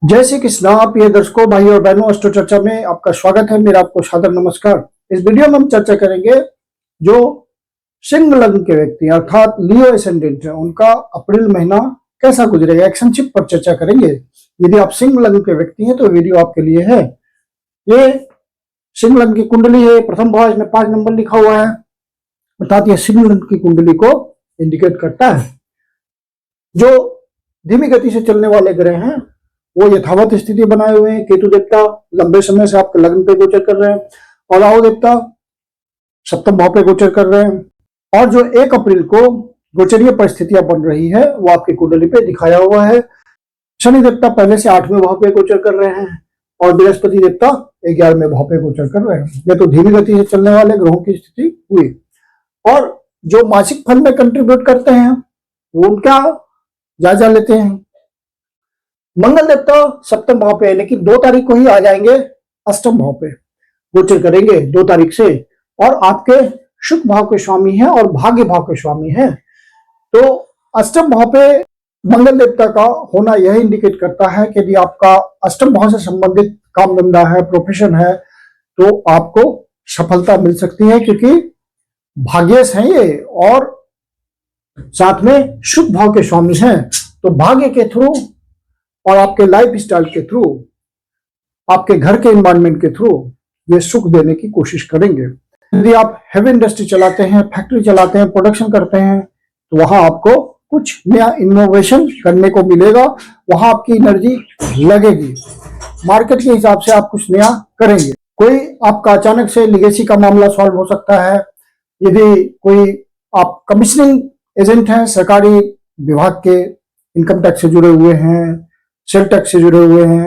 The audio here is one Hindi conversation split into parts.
जय श्री कृष्णा। प्रिय दर्शकों, भाई और बहनों, अस्ट्रो चर्चा में आपका स्वागत है। मेरा आपको सादर नमस्कार। इस वीडियो में हम चर्चा करेंगे जो सिंह लग्न के व्यक्ति अर्थात लियो एसेंडेंट है, उनका अप्रैल महीना कैसा गुजरेगा, एक संक्षिप्त पर चर्चा करेंगे। यदि आप सिंह लग्न के व्यक्ति हैं तो वीडियो आपके लिए है। ये सिंह लग्न की कुंडली है, प्रथम भाव में 5 नंबर लिखा हुआ है, अर्थात यह सिंह लग्न की कुंडली को इंडिकेट करता है। जो धीमी गति से चलने वाले ग्रह हैं वो यथावत स्थिति बनाए हुए हैं। केतु देवता लंबे समय से आपके लग्न पे गोचर कर रहे हैं और राहु देवता सप्तम भाव पे गोचर कर रहे हैं। और जो 1 अप्रैल को गोचरीय परिस्थितियां बन रही है वो आपकी कुंडली पे दिखाया हुआ है। शनि देवता पहले से 8वें भाव पे गोचर कर रहे हैं और बृहस्पति देवता 11वें भाव पे गोचर कर रहे हैं। ये तो धीमी गति से चलने वाले ग्रहों की स्थिति हुई। और जो मासिक फल में कंट्रीब्यूट करते हैं वो उनका जायजा लेते हैं। मंगल देवता सप्तम भाव पे है, लेकिन 2 तारीख को ही आ जाएंगे अष्टम भाव पे, गोचर करेंगे 2 तारीख से। और आपके शुभ भाव के स्वामी हैं और भाग्य भाव के स्वामी हैं। तो अष्टम भाव पे मंगल देवता का होना यह इंडिकेट करता है कि यदि आपका अष्टम भाव से संबंधित काम धंधा है, प्रोफेशन है, तो आपको सफलता मिल सकती है, क्योंकि भाग्येश हैं ये और साथ में शुभ भाव के स्वामी हैं। तो भाग्य के थ्रू और आपके लाइफ स्टाइल के थ्रू, आपके घर के एनवायरनमेंट के थ्रू ये सुख देने की कोशिश करेंगे। यदि आप हेवी इंडस्ट्री चलाते हैं, फैक्ट्री चलाते हैं, प्रोडक्शन करते हैं, तो वहां आपको कुछ नया इनोवेशन करने को मिलेगा, वहां आपकी एनर्जी लगेगी। मार्केट के हिसाब से आप कुछ नया करेंगे। कोई आपका अचानक से लिगेसी का मामला सॉल्व हो सकता है। यदि कोई आप कमिश्निंग एजेंट हैं, सरकारी विभाग के, इनकम टैक्स से जुड़े हुए हैं, सेल टैक्स से जुड़े हुए हैं,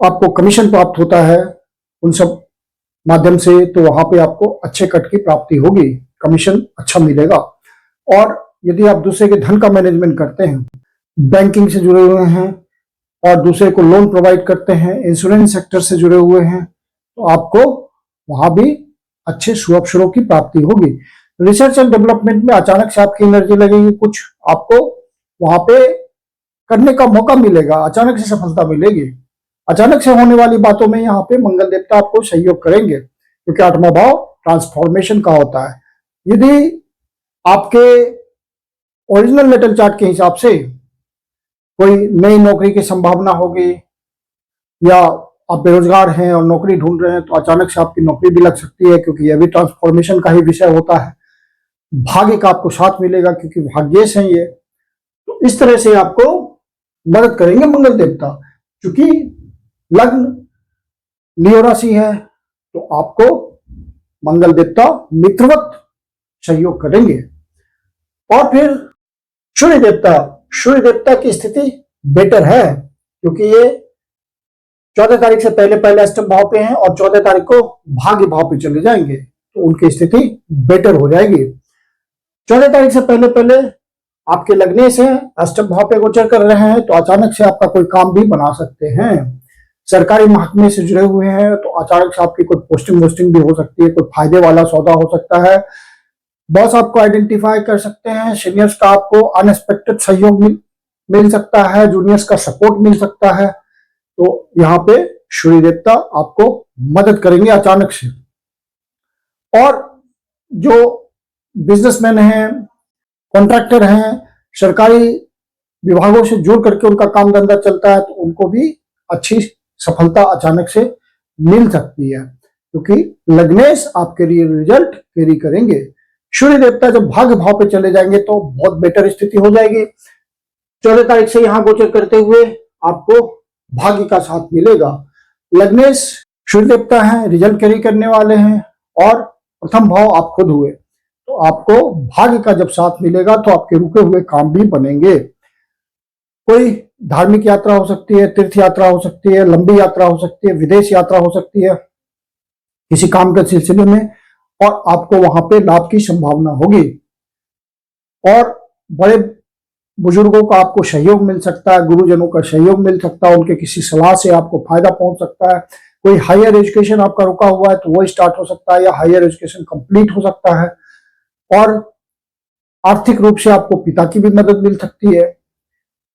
आपको कमीशन प्राप्त होता है उन सब माध्यम से, तो वहां पे आपको अच्छे कट की प्राप्ति होगी, कमीशन अच्छा मिलेगा। और यदि आप दूसरे के धन का मैनेजमेंट करते हैं, बैंकिंग से जुड़े हुए हैं और दूसरे को लोन प्रोवाइड करते हैं, इंश्योरेंस सेक्टर से जुड़े हुए हैं, तो आपको वहां भी अच्छे शुभ अवसरों की प्राप्ति होगी। रिसर्च एंड डेवलपमेंट में अचानक से आपकी एनर्जी लगेगी, कुछ आपको वहां पे करने का मौका मिलेगा, अचानक से सफलता मिलेगी। अचानक से होने वाली बातों में यहाँ पे मंगल देवता आपको सहयोग करेंगे, क्योंकि 8वां भाव ट्रांसफॉर्मेशन का होता है। यदि आपके ओरिजिनल नेटल चार्ट के हिसाब से कोई नई नौकरी की संभावना होगी, या आप बेरोजगार हैं और नौकरी ढूंढ रहे हैं, तो अचानक से आपकी नौकरी भी लग सकती है, क्योंकि यह भी ट्रांसफॉर्मेशन का ही विषय होता है। भाग्य का आपको साथ मिलेगा, क्योंकि भाग्येश हैं ये। तो इस तरह से आपको मदद करेंगे मंगल देवता। क्योंकि लग्न लियो राशि है, तो आपको मंगल देवता मित्रवत सहयोग करेंगे। और फिर सूर्य देवता की स्थिति बेटर है, क्योंकि ये 14 तारीख से पहले पहले अष्टम भाव पे हैं और 14 तारीख को भाग्य भाव पे चले जाएंगे, तो उनकी स्थिति बेटर हो जाएगी। 14 तारीख से पहले पहले आपके लगने से अष्टम भाव पे गोचर कर रहे हैं, तो अचानक से आपका कोई काम भी बना सकते हैं। सरकारी महकमे से जुड़े हुए हैं तो अचानक से आपकी कोई पोस्टिंग वोस्टिंग भी हो सकती है, कोई फायदे वाला सौदा हो सकता है। बॉस आपको आइडेंटिफाई कर सकते हैं, सीनियर्स का आपको अनएक्सपेक्टेड सहयोग मिल सकता है, जूनियर्स का सपोर्ट मिल सकता है। तो यहाँ पे सूर्य देवता आपको मदद करेंगे अचानक से। और जो बिजनेसमैन हैं, कॉन्ट्रैक्टर हैं, सरकारी विभागों से जुड़ करके उनका काम धंधा चलता है, तो उनको भी अच्छी सफलता अचानक से मिल सकती है, क्योंकि लग्नेश आपके लिए रिजल्ट कैरी करेंगे। सूर्य देवता जब भाग्य भाव पे चले जाएंगे तो बहुत बेटर स्थिति हो जाएगी। 14 तारीख से यहां गोचर करते हुए आपको भाग्य का साथ मिलेगा। लग्नेश सूर्य देवता है, रिजल्ट कैरी करने वाले हैं और प्रथम भाव आप खुद हुए, तो आपको भाग्य का जब साथ मिलेगा तो आपके रुके हुए काम भी बनेंगे। कोई धार्मिक यात्रा हो सकती है, तीर्थ यात्रा हो सकती है, लंबी यात्रा हो सकती है, विदेश यात्रा हो सकती है किसी काम के सिलसिले में, और आपको वहां पे लाभ की संभावना होगी। और बड़े बुजुर्गों का आपको सहयोग मिल सकता है, गुरुजनों का सहयोग मिल सकता है, उनके किसी सलाह से आपको फायदा पहुंच सकता है। कोई हायर एजुकेशन आपका रुका हुआ है तो वो स्टार्ट हो सकता है, या हायर एजुकेशन कंप्लीट हो सकता है। और आर्थिक रूप से आपको पिता की भी मदद मिल सकती है,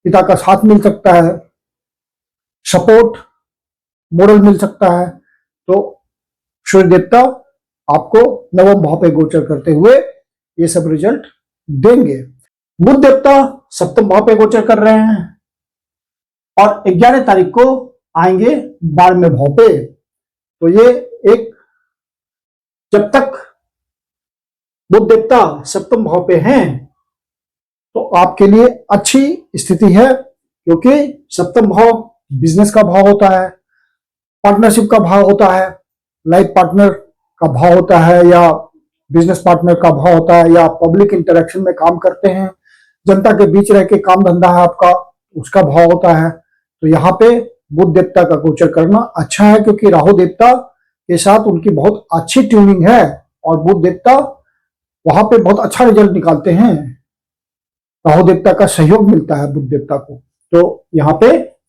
पिता का साथ मिल सकता है। सपोर्ट, मोरल मिल सकता है। तो सूर्य देवता आपको नवम भाव पे गोचर करते हुए ये सब रिजल्ट देंगे। बुध देवता सप्तम भाव पे गोचर कर रहे हैं और 11 तारीख को आएंगे 12वें भाव पे। तो ये एक, जब तक बुध देवता सप्तम भाव पे हैं तो आपके लिए अच्छी स्थिति है, क्योंकि सप्तम भाव बिजनेस का भाव होता है, पार्टनरशिप का भाव होता है, लाइफ पार्टनर का भाव होता है, या बिजनेस पार्टनर का भाव होता है, या पब्लिक इंटरेक्शन में काम करते हैं, जनता के बीच रह के काम धंधा है आपका, उसका भाव होता है। तो यहाँ पे बुध देवता का गोचर करना अच्छा है, क्योंकि राहु देवता के साथ उनकी बहुत अच्छी ट्यूनिंग है और बुध देवता वहां पे बहुत अच्छा रिजल्ट निकालते हैं। राहु देवता का सहयोग मिलता है बुध देवता को। तो यहाँ पे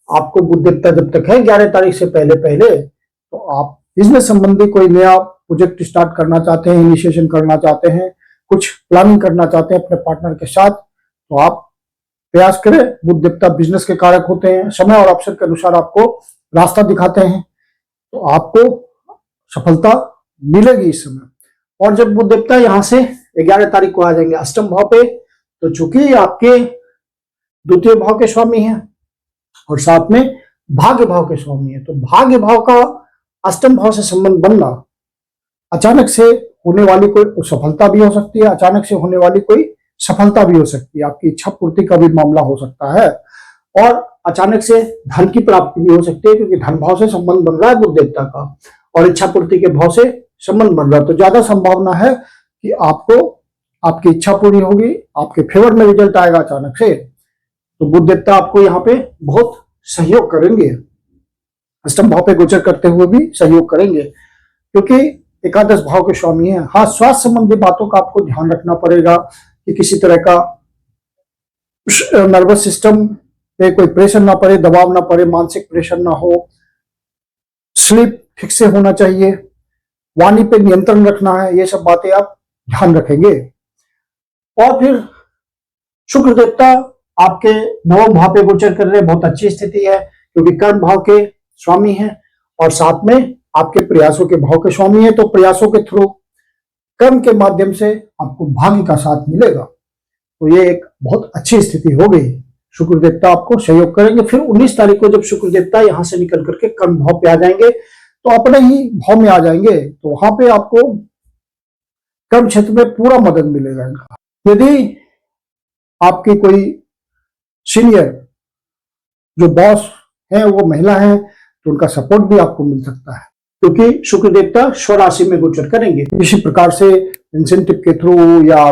आपको बुध देवता जब तक है 11 तारीख से पहले पहले, तो आप बिजनेस संबंधी कोई नया प्रोजेक्ट स्टार्ट करना चाहते हैं, इनिशिएशन करना चाहते हैं, कुछ प्लानिंग करना चाहते हैं अपने पार्टनर के साथ, तो आप प्रयास करें। बुध देवता बिजनेस के कारक होते हैं, समय और अवसर के अनुसार आपको रास्ता दिखाते हैं, तो आपको सफलता मिलेगी इस समय। और जब बुध देवता यहाँ से 11 तारीख को आ जाएंगे अष्टम भाव पे, तो चूंकि आपके द्वितीय भाव के स्वामी हैं और साथ में भाग्य भाव के स्वामी है, तो भाग्य भाव का अष्टम भाव से संबंध बनना अचानक से होने वाली कोई सफलता भी हो सकती है, अचानक से होने वाली कोई सफलता भी हो सकती है, आपकी इच्छा पूर्ति का भी मामला हो सकता है, और अचानक से धन की प्राप्ति भी हो सकती है, क्योंकि धन भाव से संबंध बन रहा है बुध देवता का और इच्छा पूर्ति के भाव से संबंध बन रहा है। तो ज्यादा संभावना है कि आपको आपकी इच्छा पूरी होगी, आपके फेवर में रिजल्ट आएगा अचानक से। तो बुध देवता आपको यहाँ पे बहुत सहयोग करेंगे, अष्टम भाव पे गोचर करते हुए भी सहयोग करेंगे, क्योंकि एकादश भाव के स्वामी है। हाँ, स्वास्थ्य संबंधी बातों का आपको ध्यान रखना पड़ेगा कि किसी तरह का नर्वस सिस्टम पे कोई प्रेशर ना पड़े, दबाव ना पड़े, मानसिक प्रेशर ना हो, स्लीप ठीक से होना चाहिए, वाणी पे नियंत्रण रखना है, ये सब बातें आप ध्यान रखेंगे। और फिर शुक्र देवता आपके नवम भाव पे गोचर कर रहे हैं, बहुत अच्छी स्थिति है, क्योंकि कर्म भाव के स्वामी हैं और साथ में आपके प्रयासों के भाव के स्वामी है। तो प्रयासों के थ्रू, कर्म के माध्यम से आपको भाग्य का साथ मिलेगा। तो ये एक बहुत अच्छी स्थिति हो गई, शुक्र देवता आपको सहयोग करेंगे। फिर 19 तारीख को जब शुक्र देवता यहां से निकल करके कर्म भाव पे आ जाएंगे, तो अपने ही भाव में आ जाएंगे, तो वहां पे आपको कर्म क्षेत्र में पूरा मदद मिलेगा इनका। यदि आपकी कोई सीनियर जो बॉस है वो महिला है, तो उनका सपोर्ट भी आपको मिल सकता है, क्योंकि शुक्र देवता स्वराशि में गोचर करेंगे। किसी प्रकार से इंसेंटिव के थ्रू या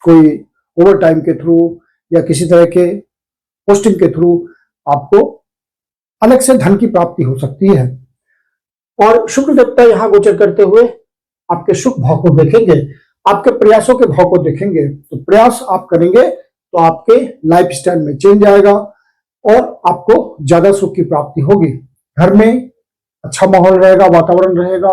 कोई ओवर टाइम के थ्रू या किसी तरह के पोस्टिंग के थ्रू आपको अलग से धन की प्राप्ति हो सकती है। और शुक्र देवता यहां गोचर करते हुए आपके सुख भाव को देखेंगे, आपके प्रयासों के भाव को देखेंगे। तो प्रयास आप करेंगे तो आपके लाइफ स्टाइल में चेंज आएगा और आपको ज्यादा सुख की प्राप्ति होगी। घर में अच्छा माहौल रहेगा, वातावरण रहेगा,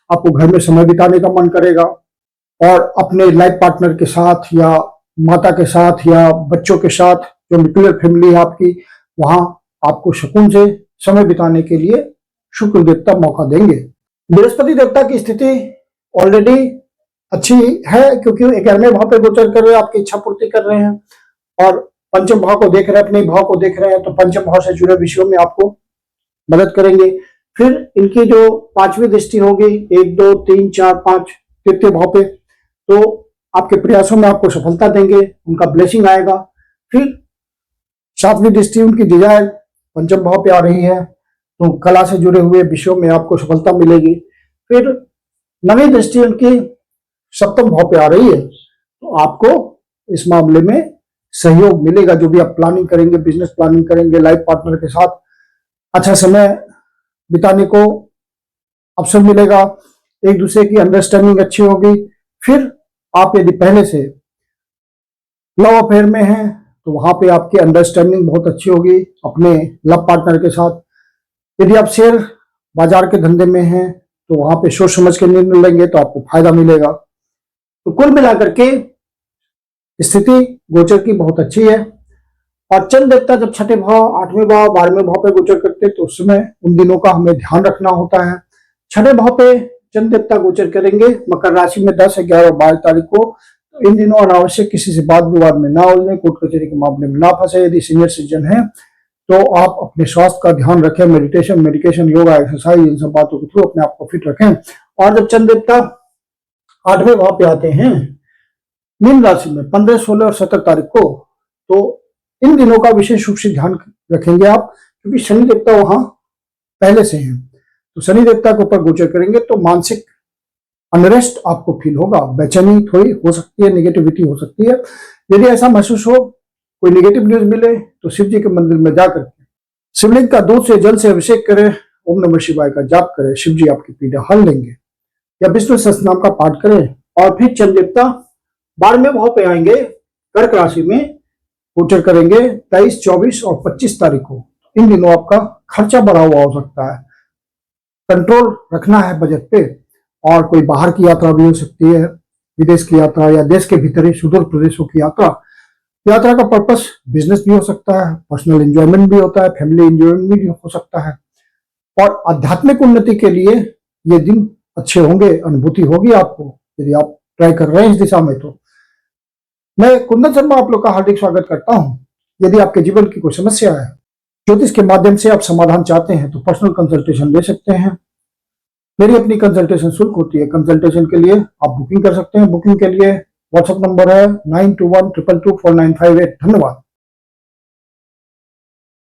आपको घर में समय बिताने का मन करेगा, और अपने लाइफ पार्टनर के साथ या माता के साथ या बच्चों के साथ, जो न्यूक्लियर फैमिली है आपकी, वहां आपको सुकून से समय बिताने के लिए शुक्र देवता मौका देंगे। बृहस्पति देवता की स्थिति ऑलरेडी अच्छी है, क्योंकि 11वें भाव पे गोचर कर रहे हैं, आपकी इच्छा पूर्ति कर रहे हैं, और पंचम भाव को देख रहे हैं, अपने भाव को देख रहे हैं, तो पंचम भाव से जुड़े विषयों में आपको मदद करेंगे। फिर इनकी जो 5वीं दृष्टि होगी, 1 2 3 4 5 तृतीय भाव पे, तो आपके प्रयासों में आपको सफलता देंगे, उनका ब्लेसिंग आएगा। फिर 7वीं दृष्टि उनकी डिजायर पंचम भाव पे आ रही है, तो कला से जुड़े हुए विषयों में आपको सफलता मिलेगी। फिर 9वीं दृष्टि उनकी 7म भाव पे आ रही है, तो आपको इस मामले में सहयोग मिलेगा। जो भी आप प्लानिंग करेंगे, बिजनेस प्लानिंग करेंगे, लाइफ पार्टनर के साथ अच्छा समय बिताने को अवसर मिलेगा, एक दूसरे की अंडरस्टैंडिंग अच्छी होगी। फिर आप यदि पहले से लव अफेयर में हैं, तो वहां पे आपकी अंडरस्टैंडिंग बहुत अच्छी होगी अपने लव पार्टनर के साथ। यदि आप शेयर बाजार के धंधे में हैं, तो वहां पे सोच समझ के निर्णय लेंगे तो आपको फायदा मिलेगा। तो कुल मिलाकर के स्थिति गोचर की बहुत अच्छी है, और चंद्र देवता जब छठे भाव, 8वें भाव, 12वें भाव पे गोचर करते हैं तो उस समय उन दिनों का हमें ध्यान रखना होता है। छठे भाव पे चंद्र देवता गोचर करेंगे मकर राशि में 10, 11 और 12 तारीख को। तो इन दिनों अनावश्यक किसी से वाद विवाद में ना उलझे, कोर्ट कचहरी के मामले में ना फंसे। यदि सीनियर सिटीजन है तो आप अपने स्वास्थ्य का ध्यान रखें, मेडिटेशन, योगा, एक्सरसाइज, इन सब बातों के थ्रू अपने आप को फिट रखें। और जब चंद्र देवता 8वें भाव पे आते हैं मीन राशि में 15, 16 और 17 तारीख को, तो इन दिनों का विशेष रूप से ध्यान रखेंगे आप, क्योंकि शनि देवता वहां पहले से हैं। तो शनि देवता के ऊपर गोचर करेंगे तो मानसिक अनरेस्ट आपको फील होगा, बेचैनी थोड़ी हो सकती है, नेगेटिविटी हो सकती है। यदि ऐसा महसूस हो, कोई नेगेटिव न्यूज मिले, तो शिव जी के मंदिर में जाकर शिवलिंग का दूध से, जल से अभिषेक करें, ओम नमः शिवाय का जाप करें, शिव जी आपकी पीड़ा हल लेंगे। या विष्णु सहस्त्रनाम का पाठ करें। और फिर चंद्र देवता 12वें भाव पे आएंगे, कर्क राशि में गोचर करेंगे 23, 24 और 25 तारीख को। इन दिनों आपका खर्चा बढ़ा हुआ हो सकता है, कंट्रोल रखना है बजट पे। और कोई बाहर की यात्रा भी हो सकती है, विदेश की यात्रा या देश के भीतर ही सुदूर प्रदेशों की यात्रा। यात्रा का पर्पस बिजनेस भी हो सकता है, पर्सनल एंजॉयमेंट भी होता है, फैमिली एंजॉयमेंट भी हो सकता है। और आध्यात्मिक उन्नति के लिए ये दिन अच्छे होंगे, अनुभूति होगी आपको यदि आप ट्राई कर रहे हैं इस दिशा में। तो मैं कुंदन शर्मा आप लोग का हार्दिक स्वागत करता हूं। यदि आपके जीवन की कोई समस्या है, ज्योतिष के माध्यम से आप समाधान चाहते हैं, तो पर्सनल कंसल्टेशन ले सकते हैं। मेरी अपनी कंसल्टेशन शुल्क होती है। कंसल्टेशन के लिए आप बुकिंग कर सकते हैं। बुकिंग के लिए व्हाट्सएप नंबर है 9212224958। धन्यवाद।